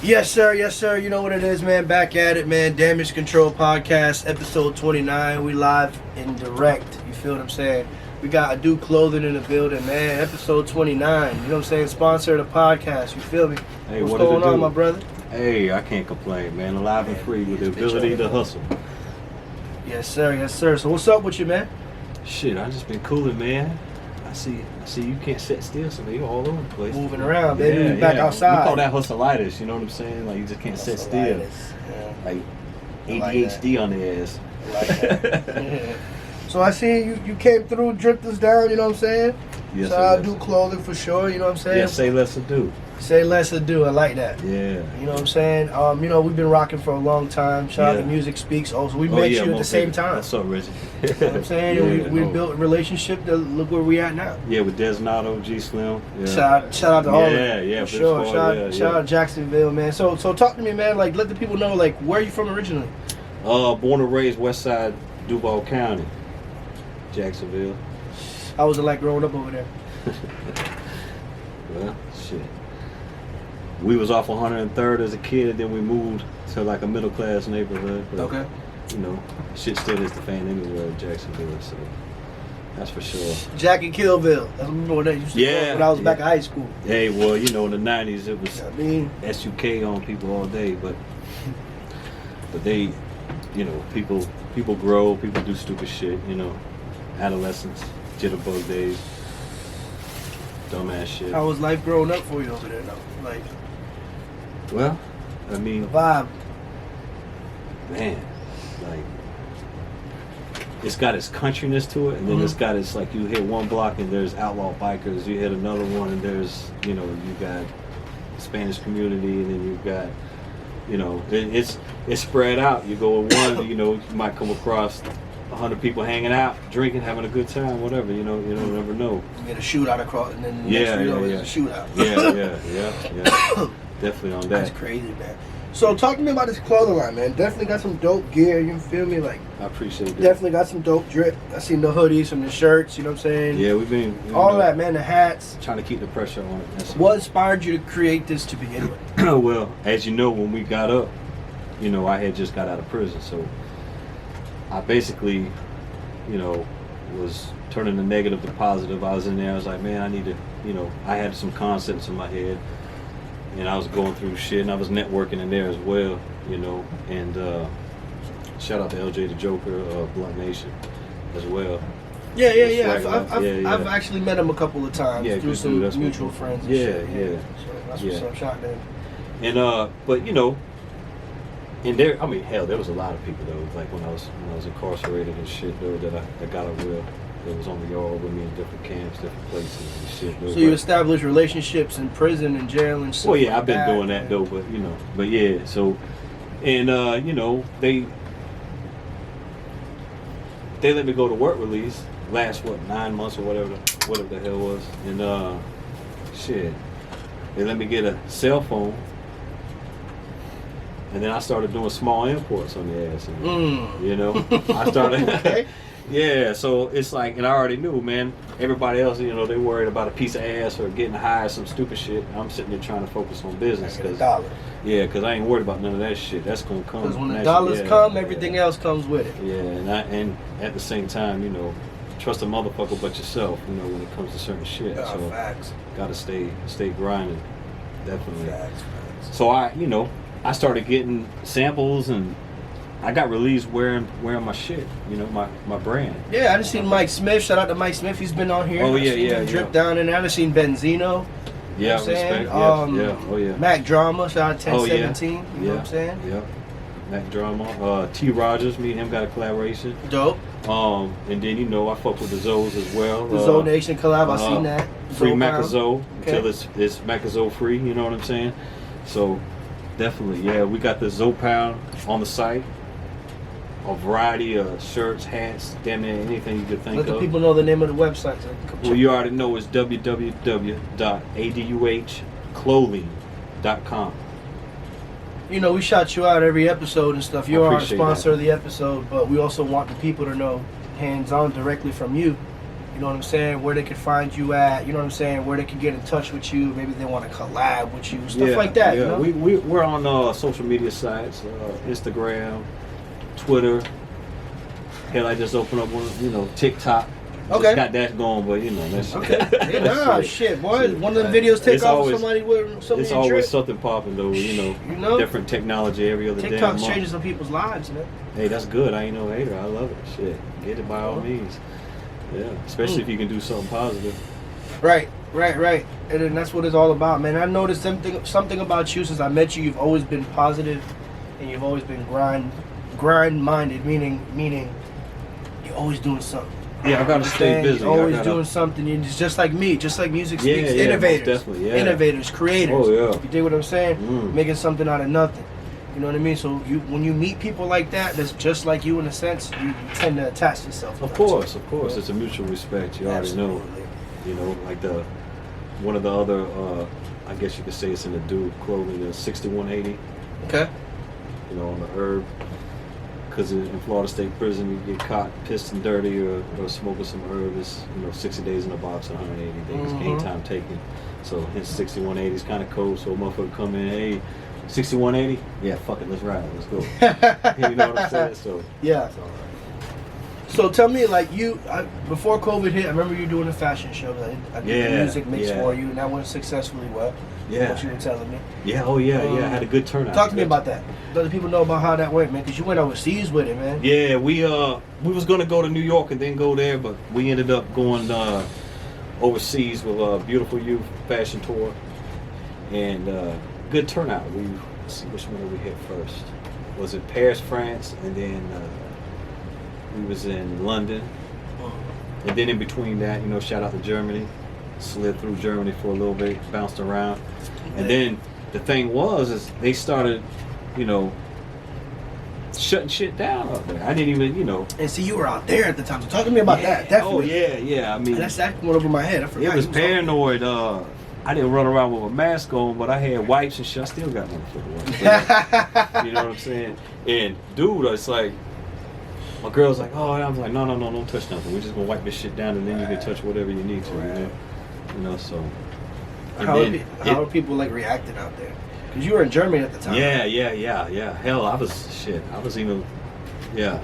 Yes, sir. Yes, sir. You know what it is, man. Back at it, man. Damage Control Podcast, episode 29. We live and direct. You feel what I'm saying? We got Aduh clothing in the building, man. Episode 29. You know what I'm saying? Sponsor of the podcast. You feel me? Hey, what's what going on, my brother? Hey, I can't complain, man. Alive and free with the ability to hustle. Yes, sir. Yes, sir. So what's up with you, man? Shit, I just been cooling, man. I see you can't sit still, so you're all over the place. Moving around, baby. Yeah, back outside. We call that hustleitis, you know what I'm saying? Like, you just can't sit still. Yeah. Like, ADHD on the ass. I like that. Yeah. So I see you came through, dripped us down, you know what I'm saying? Yes, so I do clothing for sure, you know what I'm saying? Yeah, say less ado. Say less ado, I like that. Yeah. You know what I'm saying? You know, we've been rocking for a long time. Shout out to Music Speaks also. We met you at the same time. What's up, Reggie? You know what I'm saying? We built a relationship that look where we at now. Yeah, with Desnato, G Slim. Yeah. Shout out to all of them. Yeah, for sure. Shout out Jacksonville, man. So talk to me, man. Like, let the people know, like, where are you from originally? Born and raised West Side, Duval County, Jacksonville. How was it like growing up over there? Well, shit. We was off 103rd as a kid, then we moved to like a middle class neighborhood. But, okay. You know, shit still hits the fan anywhere in Jacksonville, so that's for sure. Jack and Killville. I remember when that used to go when I was back in high school. Hey, well, you know, in the 90s it was SUK on people all day, but they, you know, people grow, people do stupid shit, you know, adolescence, jitterbug days, dumbass shit. How was life growing up for you over there, though? Like, well, I mean, the vibe, man, like, it's got its countryness to it, and then it's got its, like, you hit one block and there's outlaw bikers, you hit another one and there's, you know, you got Spanish community, and then you've got, you know, it's spread out. You go with one, you know, you might come across 100 people hanging out, drinking, having a good time, whatever. You know, you don't never know. You get a shootout across, and then the next it's a shootout. Yeah. Definitely on that. That's crazy, man. So talk to me about this clothing line, man. Definitely got some dope gear. You feel me? Like, I appreciate that. Definitely got some dope drip. I seen the hoodies, some of the shirts. You know what I'm saying? Yeah, we've been all that, man. The hats. Trying to keep the pressure on it. What inspired you to create this to begin with? Well, as you know, when we got up, you know, I had just got out of prison, so I basically, you know, was turning the negative to positive. I was in there. I was like, man, I need to, you know, I had some concepts in my head, and I was going through shit, and I was networking in there as well, you know. And shout out to LJ the Joker of Blunt Nation as well. Yeah. I've actually met him a couple of times through some mutual friends. And shit. So that's what's up. Shout out to him. And but you know, and there, I mean, hell, there was a lot of people though. Like when I was incarcerated and shit, though, that got a real. That was on the yard with me in different camps, different places and shit. Though. So you established relationships in prison and jail and stuff. Well, yeah, I've been doing that though, but you know, but yeah. So, and you know, they let me go to work release last 9 months or whatever the hell was, and shit, they let me get a cell phone. And then I started doing small imports on the ass. And, you know, I started. Yeah, so it's like, and I already knew, man. Everybody else, you know, they worried about a piece of ass or getting high or some stupid shit. I'm sitting there trying to focus on business because I ain't worried about none of that shit. That's gonna come. Because when the dollars come, everything else comes with it. Yeah, and at the same time, you know, trust a motherfucker but yourself. You know, when it comes to certain shit. So facts. Gotta stay grinding. Definitely. Facts. So I started getting samples, and I got released wearing my shit, you know, my brand. Yeah, I just seen Mike Smith. Shout out to Mike Smith. He's been on here. Oh yeah. Drip down in there. I just seen Benzino. Yeah, respect. Oh yeah. Mac Drama. Shout out 1017. You know what I'm saying? Yeah. Mac Drama. T Rogers. Me and him got a collaboration. Dope. And then, you know, I fuck with the Zoes as well. The Zoe Nation collab. I seen that. Free Macazo until it's Macazo free. You know what I'm saying? So definitely, yeah. We got the Zoe Pound on the site. A variety of shirts, hats, damn near anything you could think of. Let the people know the name of the website. Well, you already know it's www.aduhclothing.com. You know, we shout you out every episode and stuff. You are our sponsor of the episode, but we also want the people to know hands-on directly from you. You You know what I'm saying? Where they can find you at. You know what I'm saying? Where they can get in touch with you. Maybe they want to collab with you. Stuff like that. Yeah, you know? we're on social media sites, Instagram, Twitter. Hell, I just opened up one, TikTok. Okay. Just got that going, but that's okay. Yeah, nah, shit, boy. One of the videos take off somebody with somebody. It's always something popping though, different technology every other day. TikTok's changing some people's lives, man. Hey, that's good. I ain't no hater. I love it. Shit, get it by all means. Yeah, especially if you can do something positive. Right. And then that's what it's all about, man. I noticed something about you since I met you. You've always been positive, and you've always been grind-minded, meaning you're always doing something. Yeah, I gotta stay busy. You're always doing something. It's just like me, just like music speaks. Innovators, definitely, innovators, creators. Oh yeah. You dig what I'm saying? Making something out of nothing. You know what I mean? So when you meet people like that's just like you in a sense, you tend to attach yourself. Of course. It's a mutual respect. You already know. Like one of the other, I guess you could say it's in the Aduh clothing, the 6180. Okay. On the herb. Because in Florida State Prison, you get caught pissed and dirty or smoking some herb. It's 60 days in a box, 180 days, game time taken. So his 6180 is kind of cold. So a motherfucker come in, hey, 6180, yeah, fuck it, let's ride, let's go. You know what I'm saying? So yeah. So tell me, like before COVID hit, I remember you doing a fashion show. I did the music mix for you, and that went successfully well. Yeah. What you were telling me. Yeah. Oh yeah. I had a good turnout. Talk to me about that. Let the people know about how that went, man. Because you went overseas with it, man. Yeah, we was gonna go to New York and then go there, but we ended up going overseas with Beautiful Youth Fashion Tour, and good turnout. Let's see which one did we hit first. Was it Paris, France, and then we was in London, and then in between that, shout out to Germany. Slid through Germany for a little bit, bounced around, and then the thing is they started, shutting shit down up there. I didn't even, And see, you were out there at the time. So talk to me about that. Definitely. Oh yeah. I mean, and that went over my head. I forgot. It was paranoid. I didn't run around with a mask on, but I had wipes and shit. I still got motherfucking wipes. You know what I'm saying? And dude, it's like my girl's like, oh, and I was like, no, don't touch nothing. We're just gonna wipe this shit down, and then you can touch whatever you need to. So. How are people like reacting out there? Because you were in Germany at the time. Yeah. Hell, I was even. Yeah.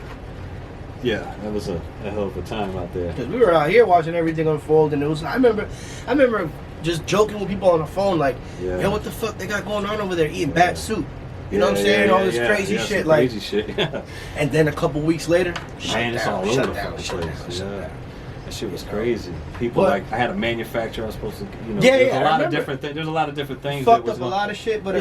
That was a hell of a time out there. Because we were out here watching everything unfold, and it was. I remember just joking with people on the phone, like, yo, what the fuck they got going on over there eating bat soup? You know what I'm saying? All this crazy shit, like. Crazy shit. And then a couple weeks later, it's all over the fucking place. Yeah. That shit was crazy. People I had a manufacturer I was supposed to, there's a lot of different things. There's a lot of different things. Fucked up a lot of shit, but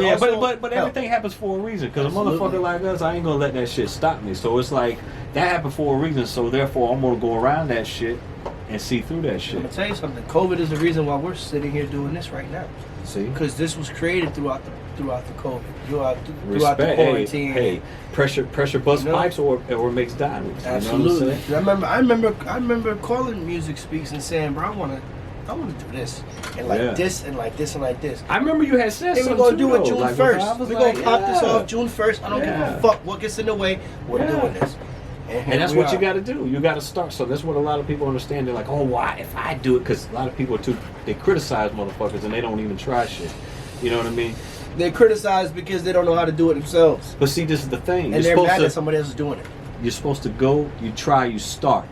but everything happens for a reason. Because a motherfucker like us, I ain't gonna let that shit stop me. So it's like that happened for a reason. So therefore, I'm gonna go around that shit and see through that shit. I'm gonna tell you something. COVID is the reason why we're sitting here doing this right now. See, because this was created throughout the COVID, throughout the quarantine. Hey, pressure bust pipes or makes diamonds. Absolutely. You know I remember calling Music Speaks and saying, bro, I want to do this and like this and like this and like this. I remember you had said something. We're gonna do it June 1st. We're gonna pop this off June 1st. I don't give a fuck what gets in the way. We're doing this. And that's what you got to do. You got to start. So that's what a lot of people understand. They're like, oh, why? If I do it, because a lot of people they criticize motherfuckers and they don't even try shit. You know what I mean? They criticize because they don't know how to do it themselves. But see, this is the thing. And they're mad that somebody else is doing it. You're supposed to go, you try, you start,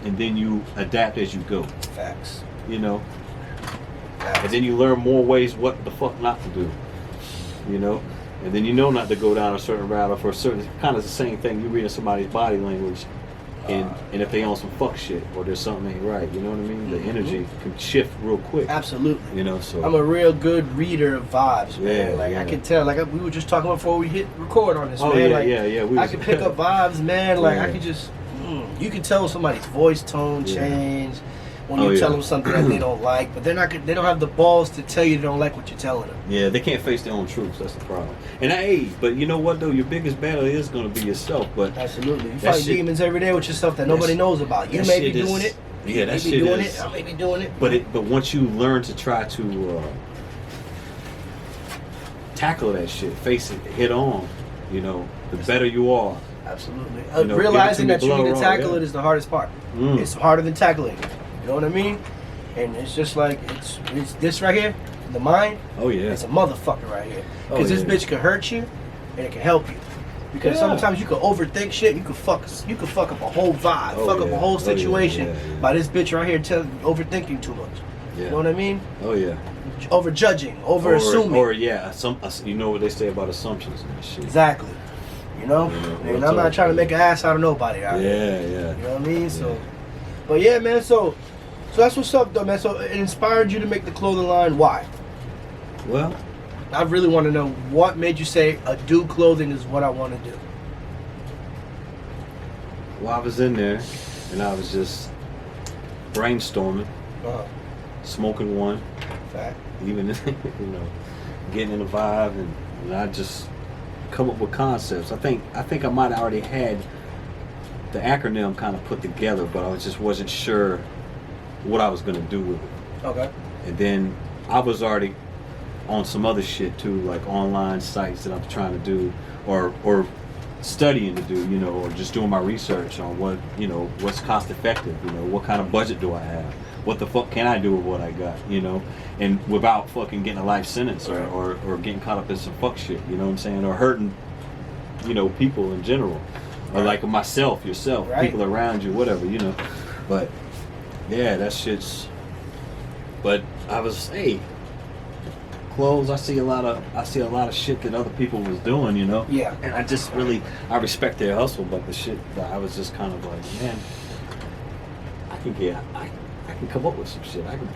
and then you adapt as you go. Facts. And then you learn more ways what the fuck not to do. And then not to go down a certain route or for a certain kind of the same thing. You reading somebody's body language, and if they on some fuck shit or there's something ain't right, you know what I mean? The energy can shift real quick. Absolutely. So I'm a real good reader of vibes, man. I can tell. Like we were just talking before we hit record on this, man. I can pick up vibes, man. Like I can just, you can tell somebody's voice tone change. When you tell them something that they don't like, but they don't have the balls to tell you they don't like what you're telling them. Yeah, they can't face their own truths. That's the problem. And but you know what though? Your biggest battle is going to be yourself. But absolutely, you fight demons every day with yourself that nobody knows about. You may be doing it. Yeah, that shit is. I may be doing it. But once you learn to try to tackle that shit, face it head on, the better you are. Absolutely. Realizing that you need to tackle it is the hardest part. It's harder than tackling it. You know what I mean? And it's just like it's this right here, the mind. Oh yeah. It's a motherfucker right here. Oh, Because this yeah. bitch can hurt you, and it can help you. Because Yeah. sometimes you can overthink shit. You can fuck up a whole vibe, Oh, fuck up yeah. a whole Oh, yeah, situation yeah. by this bitch right here overthinking too much. Yeah. You know what I mean? Oh yeah. Over judging, over assuming. Or yeah, you know what they say about assumptions and shit. Exactly. You know? You know, And real I'm not talk, trying to yeah. make an ass out of nobody out here. Yeah, yeah. You know what I mean? So, Yeah. but yeah, man. So that's what's up, though, man. So it inspired you to make the clothing line. Why? Well, I really want to know what made you say Aduh clothing is what I want to do. I was in there and I was just brainstorming, smoking one, Fact. even getting in the vibe, and I just come up with concepts. I think I might have already had the acronym kind of put together, but I just wasn't sure what I was gonna do with it. Okay. And then I was already on some other shit too, like online sites that I'm trying to do, or studying to do, or just doing my research on what's cost effective, what kind of budget do I have, what the fuck can I do with what I got, and without fucking getting a life sentence or getting caught up in some fuck shit, you know what I'm saying, or hurting, people in general, or like myself, yourself, people around you, whatever, but yeah, that shit's, but I was, clothes, I see a lot of shit that other people was doing, Yeah. and I respect their hustle, but the shit that I was just kind of like, man, I can come up with some shit. I can,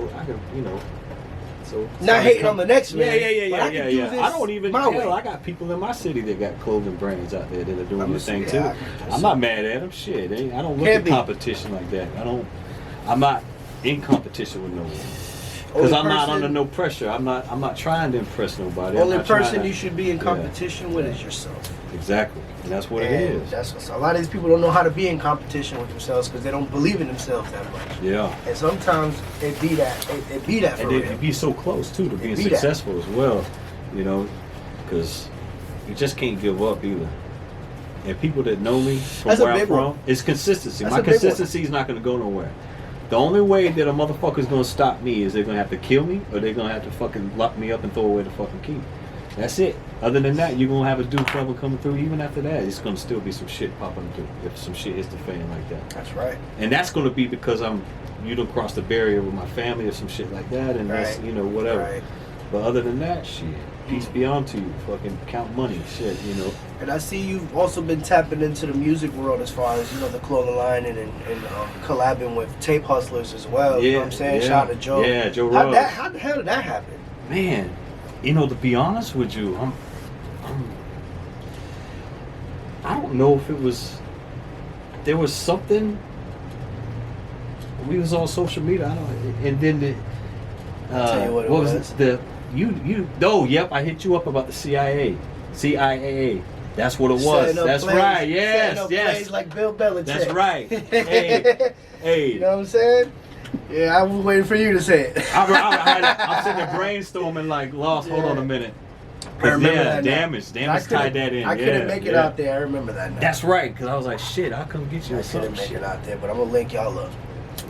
so Not hating on the next man. Yeah. I don't even I got people in my city that got clothing brands out there that are doing this thing too. I'm not mad at them. Shit, I don't look at competition like that. I'm not in competition with no one. Because I'm not under no pressure. I'm not trying to impress nobody. Only person you should be in competition with is yourself. Exactly, and that's what it is. That's a lot of these people don't know how to be in competition with themselves because they don't believe in themselves that much. Yeah. And sometimes it be that for and real. it'd be so close too to being successful as well, because you just can't give up either. And people that know me from where I'm from, it's consistency. My consistency is not going to go nowhere. The only way that a motherfucker's gonna stop me is they're gonna have to kill me, or they're gonna have to fucking lock me up and throw away the fucking key. That's it. Other than that, you're gonna have a dude trouble coming through. Even after that, it's gonna still be some shit popping through if some shit hits the fan like that. That's right. And that's gonna be because you don't cross the barrier with my family or some shit like that, and that's whatever. Right. But other than that, shit, peace be unto you. Fucking count money, shit, And I see you've also been tapping into the music world as far as the clothing line and collabing with tape hustlers as well. You know what I'm saying? Yeah. Shout out to Joe. Yeah, Joe Rose. How the hell did that happen? Man, to be honest with you, I don't know if there was something. We was on social media, and then I'll tell you what was it? Yep, I hit you up about the CIA. That's what it was. That's right. Yes. Plays like Bill Belichick. That's right. Hey. You know what I'm saying? Yeah, I was waiting for you to say it. I'm sitting there brainstorming like lost. Hold on a minute. I remember that. Damage tied that in. I couldn't make it out there. I remember that now. That's right, because I was like, shit, I'll come get you. I couldn't make it out there, but I'm gonna link y'all up.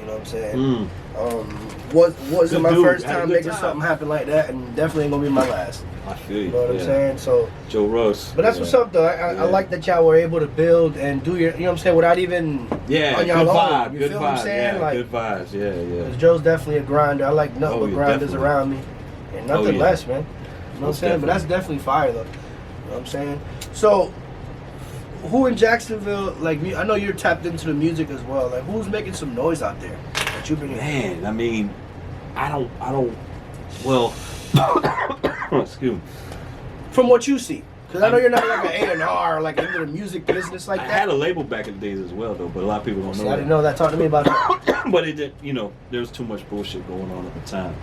You know what I'm saying? Good My dude. first Had a time good making time. something happen like that, and definitely ain't gonna be my last. I feel you. You know what I'm saying? So Joe Rose. But that's what's up, though. I like that y'all were able to build and do your, you know what I'm saying, without even on good y'all own. vibe. You Good feel vibe. what I'm saying? Yeah, Like, good vibes. Yeah. Cause Joe's definitely a grinder. I like nothing but grinders definitely. around me, and nothing less, man. You know what I'm Most saying? But that's definitely fire, though. You know what I'm saying? So, who in Jacksonville? Like, I know you're tapped into the music as well. Like, who's making some noise out there that you've been hearing? Man, I mean, I don't. Well, excuse me. From what you see, because I know you're not like an A&R, like into the music business like I that. had a label back in the days as well, though, but a lot of people don't know. I didn't know that. Talk to me about that. But it did, there was too much bullshit going on at the time.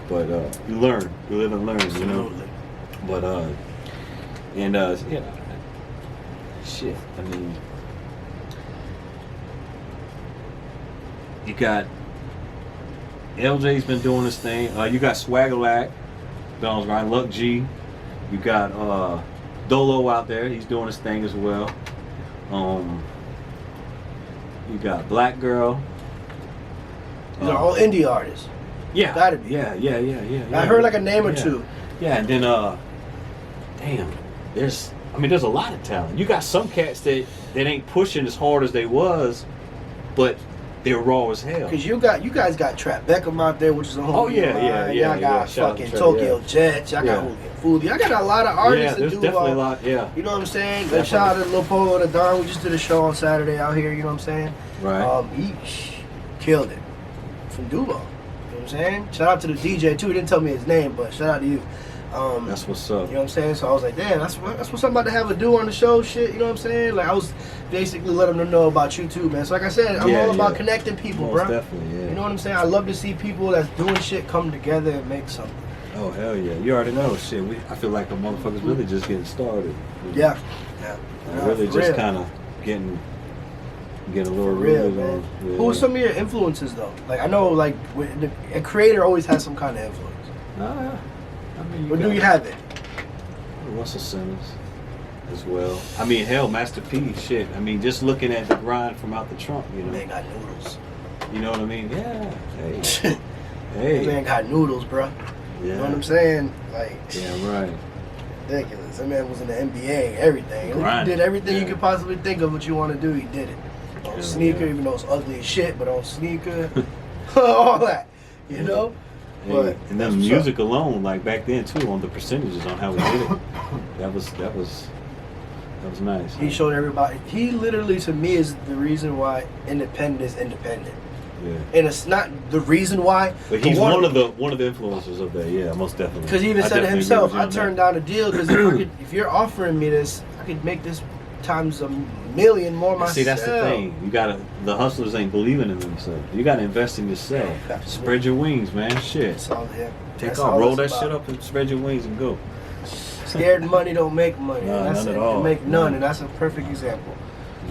But you learn, you live and learn, Absolutely. But shit. I mean, you got LJ's been doing this thing. You got Swaggerlack, Bones Grind, Luck G. You got Dolo out there. He's doing his thing as well. You got Black Girl. These are all indie artists. Yeah. Gotta be. Yeah. I heard like a name or Yeah. two. Yeah, and then damn, there's a lot of talent. You got some cats that ain't pushing as hard as they was, but they're raw as hell. Cause you guys got Trap Beckham out there, which is a whole. Oh, yeah. Y'all got Shout out to fucking Trap, Tokyo Jets. Y'all got Foodie. Y'all got a lot of artists there's that do. definitely a lot. Yeah. You know what I'm saying? Definitely. Like, shout out to Lil Polo and the Don. We just did a show on Saturday out here. You know what I'm saying? Right. He killed it from Duval. You know what I'm saying? Shout out to the DJ too. He didn't tell me his name, but shout out to you. That's what's up. You know what I'm saying? So I was like, damn, that's what's I'm about to have a do on the show, shit. You know what I'm saying? Like I was basically letting them know about you too, man. So like I said, I'm all about connecting people, Most bro. definitely, yeah. You know what I'm saying? I love to see people that's doing shit come together and make something. Oh hell yeah! You already know shit. I feel like the motherfuckers really just getting started. Yeah. Really for just real. kind of getting a little For real, rooted man. on. Yeah. Who are some of your influences though? Like I know, like a creator always has some kind of influence. I mean, Or do you have it? Russell Simmons as well. I mean, hell, Master P, shit. I mean, just looking at the grind from out the trunk, you know. Man got noodles. You know what I mean? Yeah. Hey. That Hey. man got noodles, bro. Yeah. You know what I'm saying? Like, Yeah, right. ridiculous. That man was in the NBA, everything. He Grinding. did everything you Yeah. could possibly think of what you want to do. He did it. On Yeah, sneaker, yeah. even though it's ugly as shit, but on sneaker, all that. You know? Hey, But and then that's the what's music alone, like back then too, on the percentages on how we did it, that was nice. He showed everybody. He literally, to me, is the reason why independent is independent. Yeah. And it's not the reason why. But he's one of the influencers of that. Yeah, most definitely. Because he even I said it definitely himself. agree I with you on turned that. down a deal because if you're offering me this, I could make this times a million more myself. See, that's the thing. The hustlers ain't believing in themselves. You gotta invest in yourself. Absolutely. Spread your wings, man. Shit. That's all, yeah. Take That's off, all roll it's that about. shit up and spread your wings and go. Scared money don't make money. No, That's none it. at all. It make none, None. and that's a perfect example.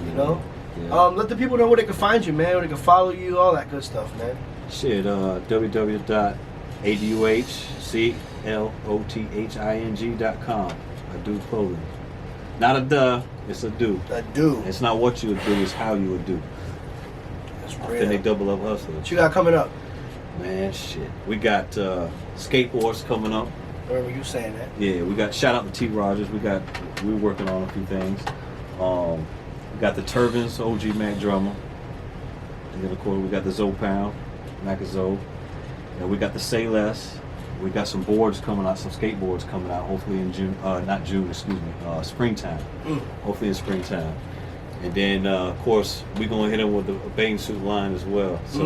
You know? Yeah. Let the people know where they can find you, man. Where they can follow you, all that good stuff, man. Shit, www.aduhclothing.com. Aduh Clothing. Not a duh, it's a do. I do. It's not what you would do, it's how you would do. That's Then they real. double up hustlers. What you got coming up? Man, shit. We got skateboards coming up. Wherever you saying that. Yeah, we got shout out to T Rogers. We're working on a few things. We got the Turbans, OG Mac Drummer. And then of course we got the Zoe Pound, Mac Zoe. And we got the Say Less. We got some boards coming out, some skateboards coming out, hopefully in June, not June, excuse me, springtime. Hopefully in springtime. And then of course we're gonna hit them with a bathing suit line as well. So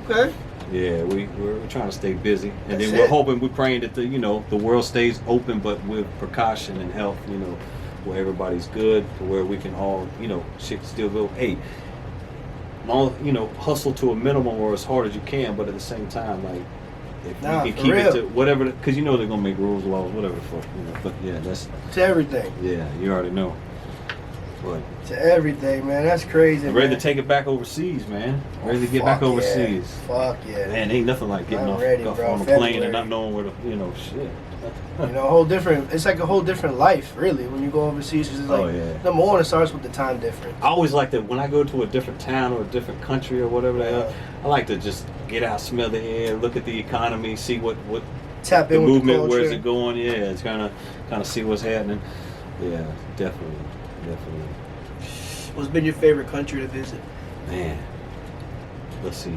Okay. yeah, we're trying to stay busy, and That's then we're it. hoping, we're praying that the world stays open, but with precaution and health, where everybody's good, to where we can all, shit still go. Hey, hustle to a minimum or as hard as you can, but at the same time, like if Nah, you for can keep real. it to whatever, because they're gonna make rules, laws, whatever the fuck, But yeah, that's To everything. you already know. But To everything, man. That's crazy. I'm ready man. to take it back overseas, man. Ready to get Fuck back yeah. overseas. Fuck yeah. Man, ain't nothing like getting I'm off ready, off bro. on a plane February. and not knowing where the shit. A whole different. It's like a whole different life, really, when you go overseas. 'Cause it's like, Oh, yeah. number one, it starts with the time difference. I always like that when I go to a different town or a different country or whatever the hell, I like to just get out, smell the air, look at the economy, see what Tap the in with movement, the where's culture. it going? Yeah, it's kind of see what's happening. Yeah, definitely. What's been your favorite country to visit? Man, let's see.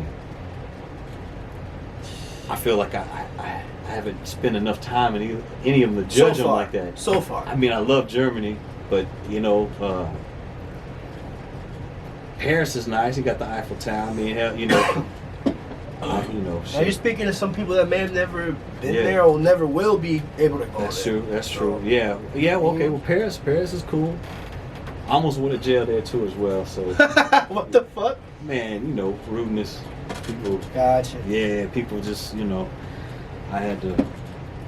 I feel like I haven't spent enough time in any of them to judge So them far. like that. So far. I mean, I love Germany, but Paris is nice. You got the Eiffel Tower. I mean, hell, Now shit. you're speaking to some people that may have never been Yeah. there or never will be able to go That's there. true. That's true. Yeah. Well, okay. Well, Paris is cool. I almost went to jail there too as well. So, What the fuck? man, rudeness. People. Gotcha. Yeah, people just I had to.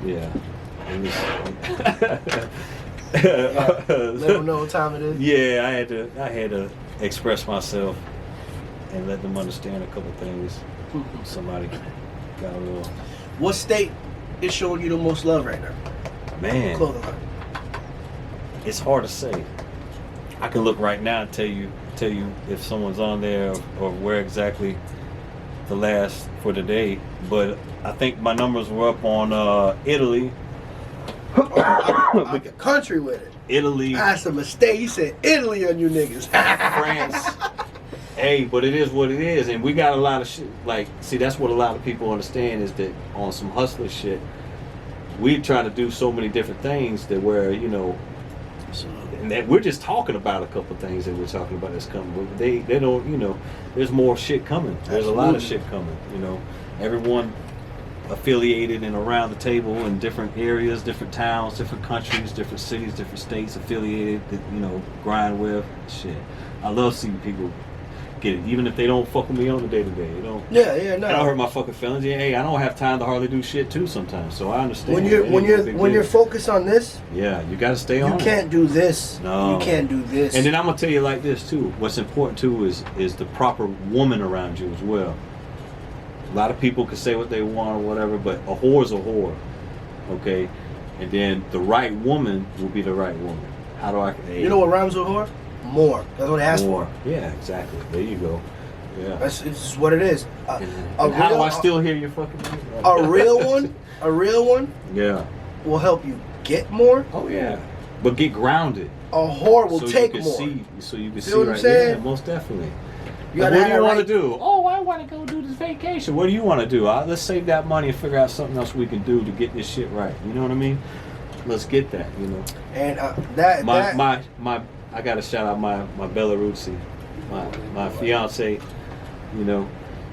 Yeah. It was, Let them know what time it is. Yeah, I had to express myself and let them understand a couple things. Somebody got a little. What state is showing you the most love right now? Man, Clothing line. it's hard to say. I can look right now and tell you if someone's on there or where exactly. the last for today, but I think my numbers were up on Italy. Out the country with it. Italy. That's a mistake. He said Italy on you niggas. France. Hey, but it is what it is, and we got a lot of shit. Like, see, that's what a lot of people understand is that on some hustler shit, we try to do so many different things that where and that we're just talking about a couple of things that we're talking about that's coming, but they don't, there's more shit coming. There's a lot of shit coming. Everyone affiliated and around the table in different areas, different towns, different countries, different cities, different states affiliated that grind with shit. I love seeing people get it, even if they don't fuck with me on the day to day. Yeah, no. I don't hurt my fucking feelings. Yeah, hey, I don't have time to hardly do shit too sometimes. So I understand. When you're focused on this, yeah, you got to stay on. You can't do this. No, you can't do this. And then I'm gonna tell you like this too. What's important too is the proper woman around you as well. A lot of people can say what they want or whatever, but a whore's a whore, okay? And then the right woman will be the right woman. How do I? Hey, you know what rhymes with whore? More. That's what they ask for. Yeah, exactly. There you go. Yeah. It's just what it is. How do I still hear your fucking name? A real one. Yeah. Will help you get more. Oh yeah. But get grounded. A whore will take more. So you can see what I'm right. saying? Yeah, most definitely. What do you want to do? Oh, I want to go do this vacation. What do you want to do? Let's save that money and figure out something else we can do to get this shit right. You know what I mean? Let's get that. And I gotta shout out my Belarusi, my fiance.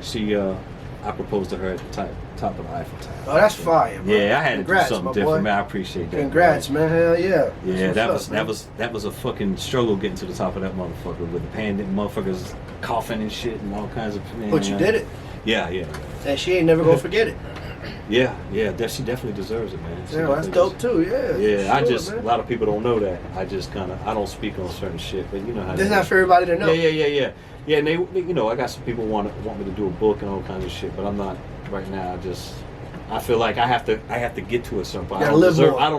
She I proposed to her at the top of the Eiffel Tower. Oh, that's fire, bro. Yeah, I had Congrats, to do something different, man. I appreciate that. Congrats, man. Hell yeah. Yeah, that was a fucking struggle getting to the top of that motherfucker with the pandemic, motherfuckers coughing and shit and all kinds of. But you did it. Yeah. And she ain't never gonna forget it. Yeah. She definitely deserves it, man. Yeah, that's dope too. Yeah. Yeah, sure, a lot of people don't know that. I just I don't speak on certain shit, but you know how. It's not for everybody to know. Yeah. Yeah, and they I got some people want me to do a book and all kinds of shit, but I'm not right now. I feel like I have to get to a certain point. I don't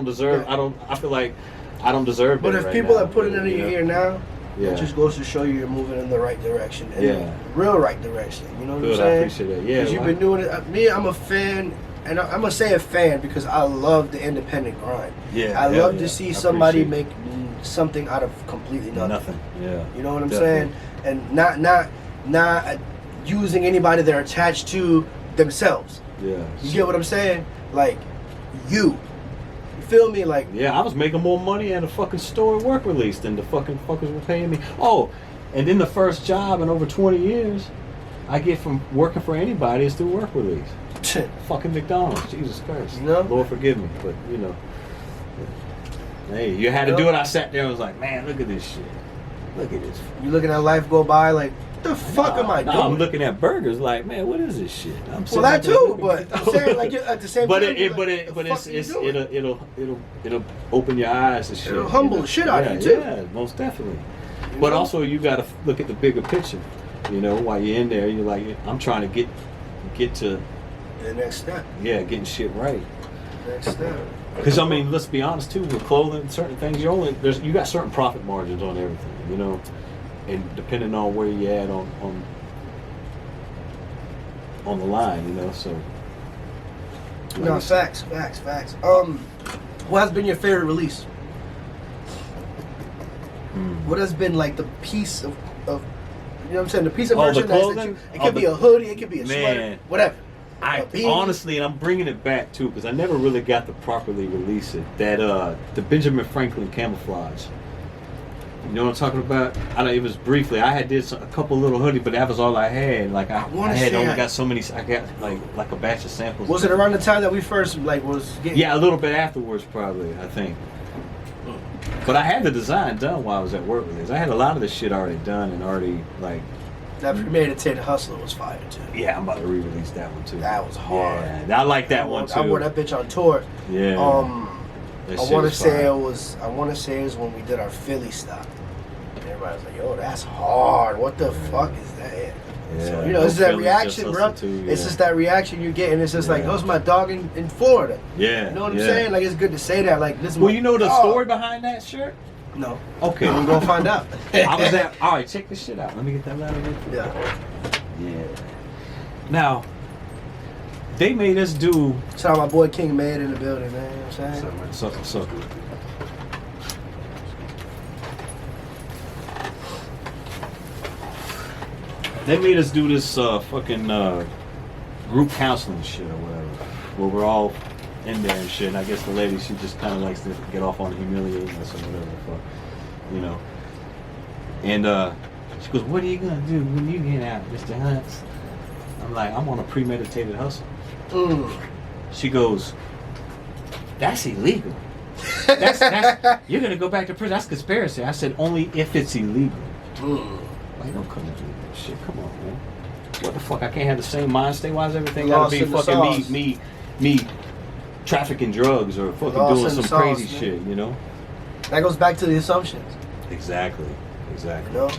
deserve. I feel like I don't deserve. But if right people now, are putting it in your ear now, yeah. It just goes to show you're moving in the right direction. And yeah. Real right direction. You know what I'm saying? I appreciate that. Yeah. Because you've been doing it. I'm a fan. And I'm gonna say a fan because I love the independent grind. Yeah, I love to see somebody make something out of completely nothing. Nothing. Yeah. You know what I'm saying? And not using anybody they're attached to themselves. Yeah. You get what I'm saying? Like you feel me? Like yeah, I was making more money at a fucking store at work release than the fucking fuckers were paying me. Oh, and then the first job in over 20 years I get from working for anybody is through work release. Fucking McDonald's, Jesus Christ. Lord forgive me, but hey, you had to do it. I sat there and was like, man, look at this shit. Look at this. You looking at life go by like, what the fuck am I doing? I'm looking at burgers like, man, what is this shit? Well, that too, but I'm saying like at the same time. It'll open your eyes to shit. It'll humble the shit out of you too. Yeah, most definitely. But also you got to look at the bigger picture. While you're in there, you're like, I'm trying to get to the next step. Yeah, getting shit right. Next step. Because I mean, let's be honest too. With clothing, certain things you got certain profit margins on everything, and depending on where you at on the line, So. No, facts. What has been your favorite release? What has been like the piece of you know what I'm saying? The piece of merchandise. It could be a hoodie, it could be a sweater, whatever. Honestly, and I'm bringing it back too, because I never really got to properly release it. That the Benjamin Franklin camouflage. You know what I'm talking about? It was briefly. I did a couple little hoodies, but that was all I had. Like I got so many. I got like a batch of samples. Was it around the time that we first was getting? Yeah, a little bit afterwards, probably. I think. But I had the design done while I was at work with this. I had a lot of this shit already done and already like. That premeditated hustler was fire too. Yeah, I'm about to re-release that one too. That was hard. Yeah, I like that one too. I wore that bitch on tour. Yeah. I want to say it was when we did our Philly stop. And everybody was like, "Yo, that's hard. What the fuck is that?" Yeah. So it's that reaction, bro. It's just that reaction you're getting. It's just like, "Those my dog in Florida." Yeah. You know what I'm saying? Like it's good to say that. Like this. Well, you know the story behind that shirt? No. Okay. We're gonna find out. I was at. All right, check this shit out. Let me get that ladder. Yeah. Now, they made us do. Shout out my boy King Mad in the building, man. You know what I'm saying? So. They made us do this fucking group counseling shit or whatever, where we're all in there and shit. And I guess the lady, she just kind of likes to get off on humiliating us or whatever the fuck, you know. And she goes, "What are you gonna do when you get out, Mr. Hunts?" I'm like, "I'm on a premeditated hustle." She goes, "That's illegal. That's you're gonna go back to prison. That's conspiracy." I said, "Only if it's illegal." Like, don't come and do that shit. Come on, man. What the fuck? I can't have the same mind state. Why is everything gotta be fucking me trafficking drugs or fucking doing some crazy shit, you know? That goes back to the assumptions. Exactly. You know?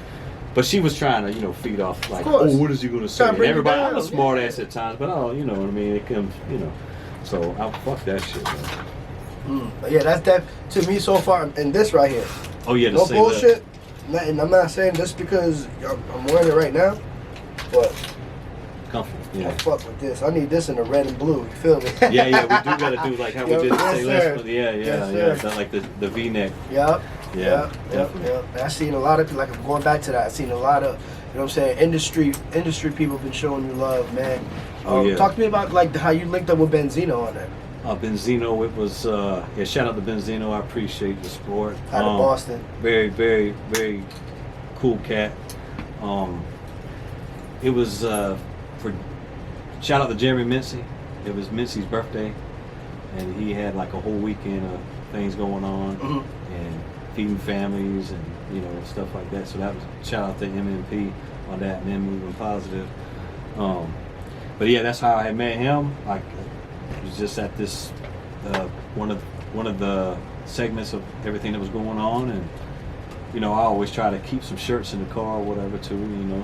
But she was trying to, feed off like, of oh, what is he gonna say? And bring everybody, you I'm a down, smart ass at times, but you know what I mean? It comes, So I fuck that shit, man. But yeah, that's that to me so far. And this right here. Oh yeah, no bullshit. And I'm not saying this because I'm wearing it right now, but comfortable. Yeah. I fuck with this. I need this in the red and blue. You feel me? Yeah, we do gotta do like how we did the say last one. Yeah. Done like the V-neck. Yep. Yeah. I've seen a lot of people, like I'm going back to that. I've seen a lot of, you know what I'm saying, industry people been showing you love, man. Talk to me about like how you linked up with Benzino on that. Benzino, it was shout out to Benzino. I appreciate the support. Out of Boston. Very, very, very cool cat. It was for shout out to Jeremy Mincy. It was Mincy's birthday, and he had like a whole weekend of things going on and feeding families and stuff like that. So that was shout out to MMP on that and then moving positive. But yeah, that's how I had met him. Like, it was just at this one of the segments of everything that was going on, and I always try to keep some shirts in the car or whatever too.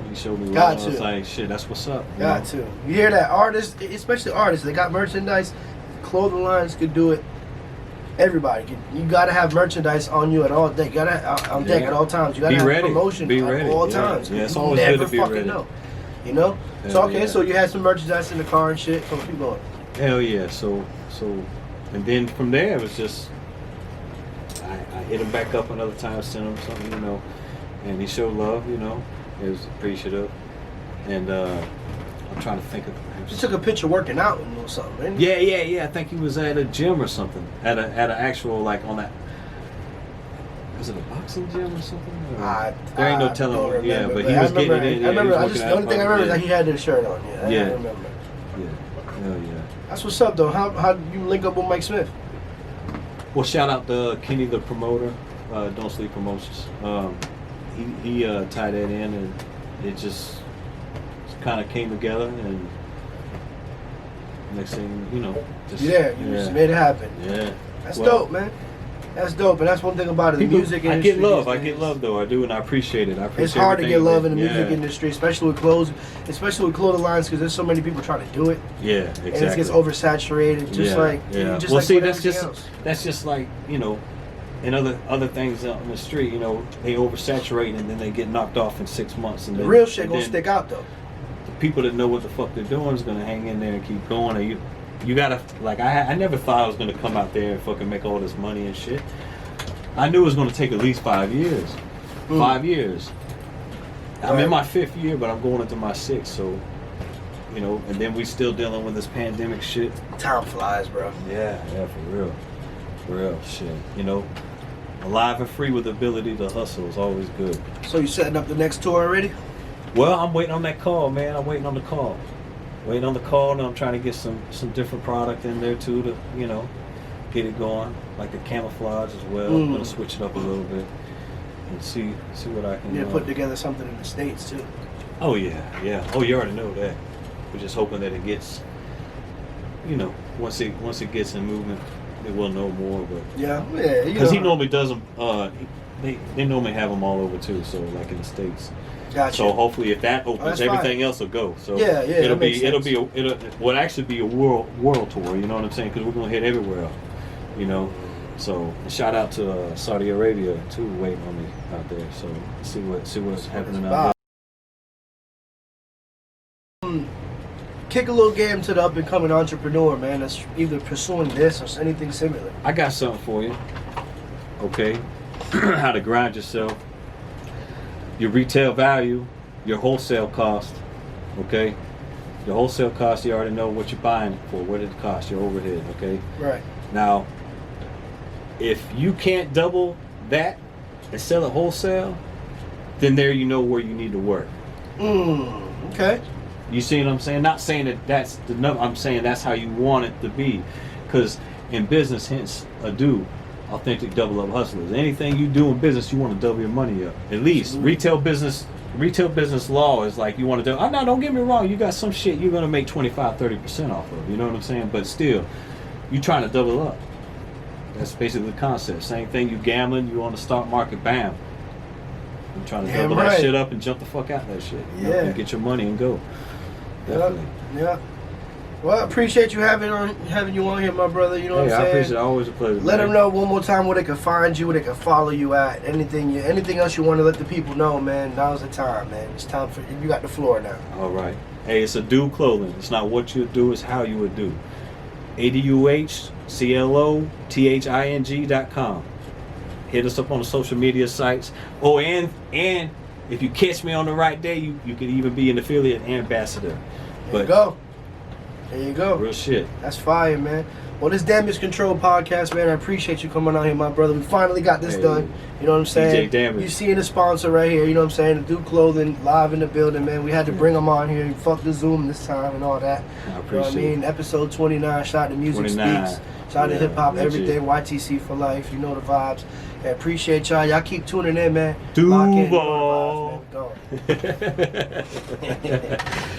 He showed me love. I was like, shit, that's what's up. Got to. You hear that? Artists, especially artists, they got merchandise. Clothing lines could do it. Everybody, you gotta have merchandise on you at all day. You gotta on deck at all times. You gotta have ready. promotion at all times. Yeah, it's always good to be ready. Know. So okay, so you had some merchandise in the car and shit. Come keep going. Hell yeah. So, and then from there it was just I hit him back up another time, sent him something, and he showed love, He was appreciative, and I'm trying to think of. You took a picture working out or something, didn't you? Yeah. I think he was at a gym or something. At an actual on that. Was it a boxing gym or something? There ain't no telling. Yeah, but he was getting it in. I remember. The only thing I remember is that he had his shirt on. I remember. Yeah. Hell yeah. That's what's up though. How did you link up with Mike Smith? Well, shout out to Kenny the promoter, Don't Sleep Promotions. He tied that in, and it just kind of came together, and next thing just made it happen. Yeah, that's dope, man. That's dope, and that's one thing about it. The music industry. I get love though. I do, and I appreciate it. It's hard to get love in the music industry, especially with clothes, clothing lines, because there's so many people trying to do it. Yeah, exactly. And it gets oversaturated, that's just like and other things out in the street. They oversaturate and then they get knocked off in 6 months. And the real shit gonna stick out though. The people that know what the fuck they're doing is gonna hang in there and keep going. Or you gotta, like, I never thought I was gonna come out there and fucking make all this money and shit. I knew it was gonna take at least 5 years. 5 years. I'm in my 5th year, but I'm going into my 6th, so, and then we still dealing with this pandemic shit. Time flies, bro. Yeah, for real shit. Alive and free with the ability to hustle is always good. So you setting up the next tour already? Well, I'm waiting on that call, man. I'm waiting on the call. And I'm trying to get some different product in there too to get it going, like the camouflage as well. I'm gonna switch it up a little bit and see what I can. Put together something in the States too. Oh yeah. Oh, you already know that. We're just hoping that it gets, once it gets in movement, it will know more. But because he normally does them. They normally have them all over too. So like in the States. Gotcha. So hopefully, if that opens, everything else will go. So it'll actually be a world tour. You know what I'm saying? Because we're gonna hit everywhere. So shout out to Saudi Arabia too, waiting on me out there. So see what's happening out there. kick a little game to the up and coming entrepreneur, man, that's either pursuing this or anything similar. I got something for you. Okay, how to grind yourself, your retail value, your wholesale cost. Okay, your wholesale cost, you already know what you're buying it for. What did it cost? Your overhead. Okay. Right. Now, if you can't double that and sell it wholesale, then there you know where you need to work. Okay. You see what I'm saying? Not saying that that's the number. I'm saying that's how you want it to be. Because in business, hence Aduh, authentic double up hustlers. Anything you do in business, you want to double your money up. At least retail business law is like you want to do. Oh, no, don't get me wrong. You got some shit you're gonna make 25-30% off of. You know what I'm saying? But still, you trying to double up. That's basically the concept. Same thing. You gambling. You on the stock market. Bam. You trying to double that shit up and jump the fuck out of that shit. You know, and get your money and go. Definitely. Yeah. Well, I appreciate you having you on here, my brother. You know what I'm saying? I appreciate it. Always a pleasure. Let them know one more time where they can find you, where they can follow you at. Anything else you want to let the people know, man, now's the time, man. It's time for you. Got the floor now. All right. Hey, it's Aduh Clothing. It's not what you do, it's how you would do. ADUHCLOTHING.com. Hit us up on the social media sites. Oh, and if you catch me on the right day, you could even be an affiliate ambassador. There you go. Real shit. That's fire, man. Well, this Damage Control podcast, man, I appreciate you coming out here, my brother. We finally got this done. You know what I'm saying? DJ Damage. You seeing the sponsor right here, you know what I'm saying? Aduh Clothing, live in the building, man. We had to bring them on here. Fuck the Zoom this time and all that. I appreciate you know what I mean? Episode 29, shout out to Music 29. Speaks. Shout out to Hip Hop Everything, YTC for life. You know the vibes. I appreciate y'all. Y'all keep tuning in, man. Duval. Lock in. You know the vibes, man. Go.